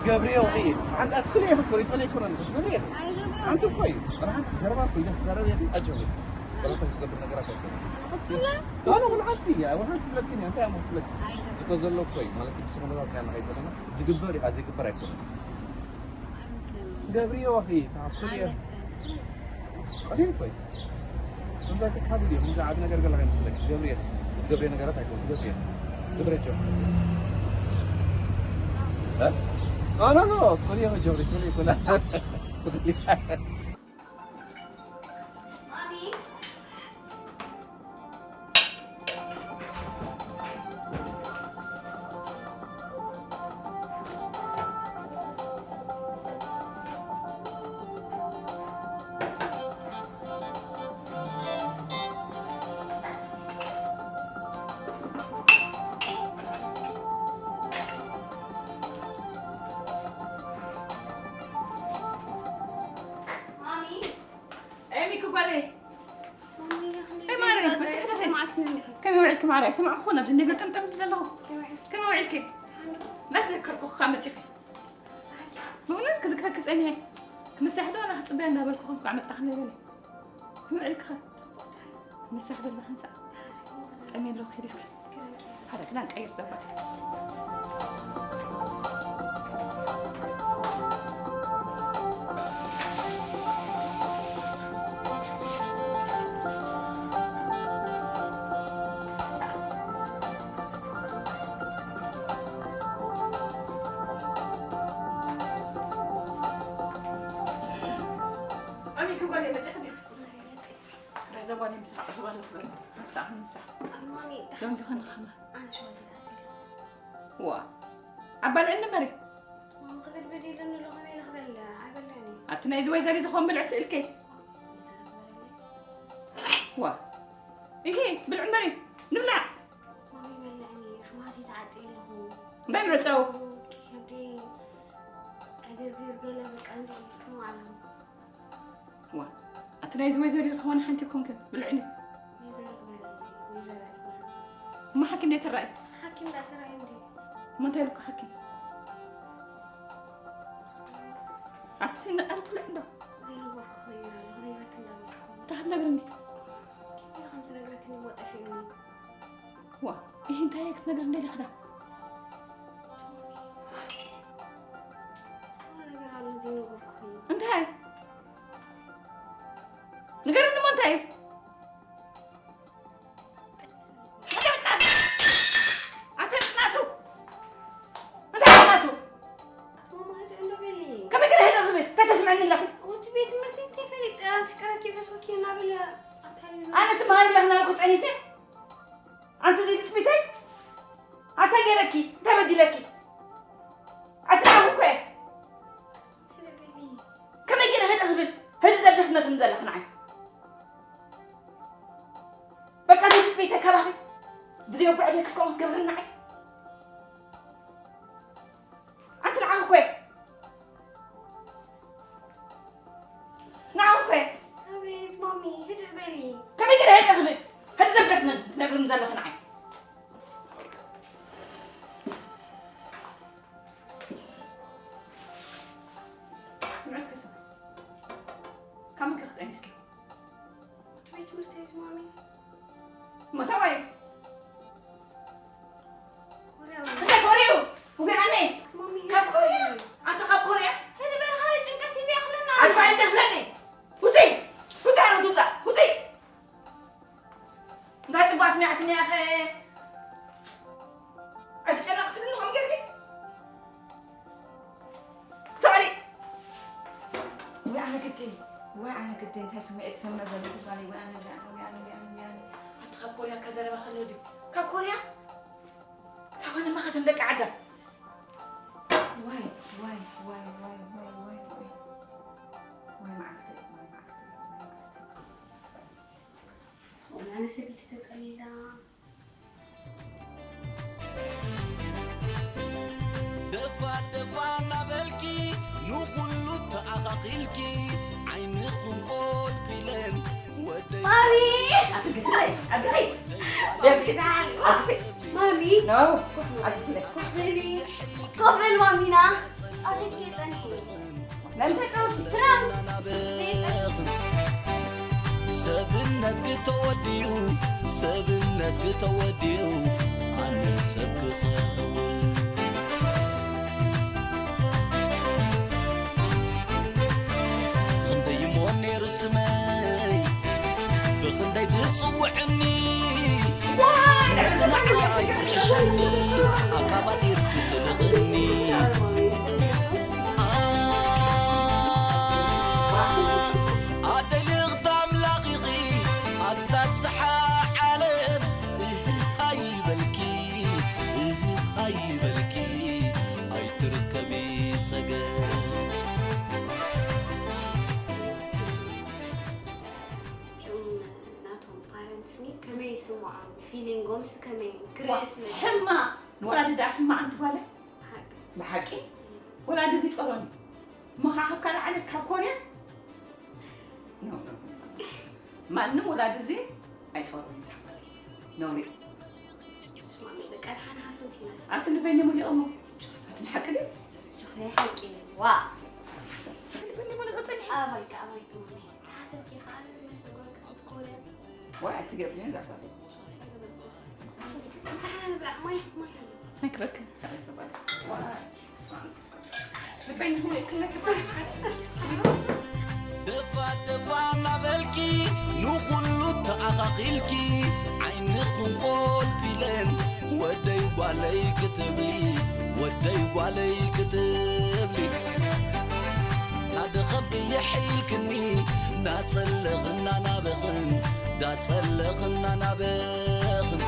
قبريه وقيه عند ادخلي فكري تخلي شو راني تقولي انت كويس راح انت زربا كويس زربا يا اجوبي ولا تقدر نقراك لا لا ولا انت يا ولا انت لكني انت مو لك تقول له كويس مالك بسم الله كان هاي لنا زغبري هذه زغبر يكون قبريه وقيه تعرفي خليني كويس انت تحدد لي من عاد نقر قال لك مسلك قبريه نقرات هيكون قبريه جو ها لا لا خليها جوري تقولي كلها كم عارف سمع أخونا بدنا نقول تم بزلهم كم وعدك لا تذكركوا خامتي بقولك كذكرك اسألني كم استحدوا أنا هتصبي عندها بالكو خذ قاعد متأخر لي كم وعدك خد مستحدوا ما هنسى أمين لو خيرك هذا كلام أي سبب زباني مسح زباني مسح مامي لون دخن خمر أنا شو هذي وا عبال عنا مري ماما قبل بدي لأنه لو خمي لخبل عبلاني أتنا إذا ويزاري زخون بالعسل كي وا إيه بالعمري نبلع مامي ملعني شو هذي تعطي له بين رتاو كبدي أقدر قلبك عندي شو معلم وا أتنا إذا ويزاري زخون حنتي كونك بالعني ما حكيم ديت الرأي حكيم ده سرعي عندي ما تهلك حكيم أتسين أعرف لا ده زي الورك خير غيرك اللي تحت نقرني كيف خمس نقرك إني موقف فيني وا إيه أنت هيك نقرني لخدا نقر على زي الورك خير أنت هاي نقرني ما أنت هاي أنا تمهاري لهنا نقص أنيسة أنت زي تسميتي أتجركي تبدي لكي أتعبك كم يجينا هنا أزبل هل دخلنا تنزل خناعي بقى زي تسميتي كباهي بزي ما بعدك سكوت قبل نعي أنت نعاوك نعاوك مامي هدي بالي كم يجينا هنا أزبل هل زبدتنا نقدر ننزل خناعي سمعت كسر كم كخت أنيسك تبي تمرتي مامي ما توعي كوريا أنت كوريو وبيعني مامي كم كوريا أنت كم كوريا هدي بال هاي جنكتي زي أخلنا أنت ما أنت فلاتي وزي أنا توصل وزي أنت هتبغى سمعتني يا أخي أنت سنقتل لهم قلبي سوري وأنا كنت أنت سمعت سمع ذلك صاري وأنا حتى كوريا كذا لما خلودي كوريا تاوانا ما خدم لك عدا واي معك أنا سبيتي تتقليلا دفا نبلكي نخلو تأخاقيلكي عينكم قول بلن مامي أقصي مامي نو أقصي قبل مامينا لا انت تصوتي سبنتك توديو سبنتك توديو أنا سبك خاول خندي موني رسمي بخندي تصوعني أنا عايز عشني أكاباتير كتلغني فيلينغوم سكمي كريس حما ولاد دا حما انت ولا بحكي ولاد زي صلوني ما حق كان عليك كوريا نو ما نو ولاد زي اي صلوني نوري اسمعني لك انا حاسس عرفت اللي بيني وبين امك تنحكي لي شوفي حكي وا اللي بيني وبين غطني ابيك مامي حاسس كي حالك مثل كوريا واحد تقبلين لا هيك بك دفع دفع نبلكي نخلو تأخاقيلكي عينكم قول بلين ودي وعلي كتبلي ودي وعلي كتبلي هذا خبي يحيلكني ناتسلغنا نابخن داتسلغنا نابخن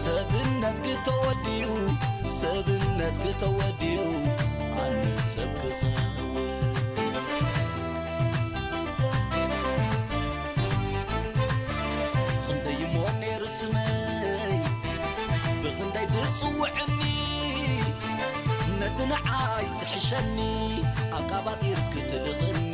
سبنتك توديو سبنتك توديو أنا سبك خاول خندي موني رسمي بخندي تصوعني نتنا عايز حشني أقاباتير كتلغني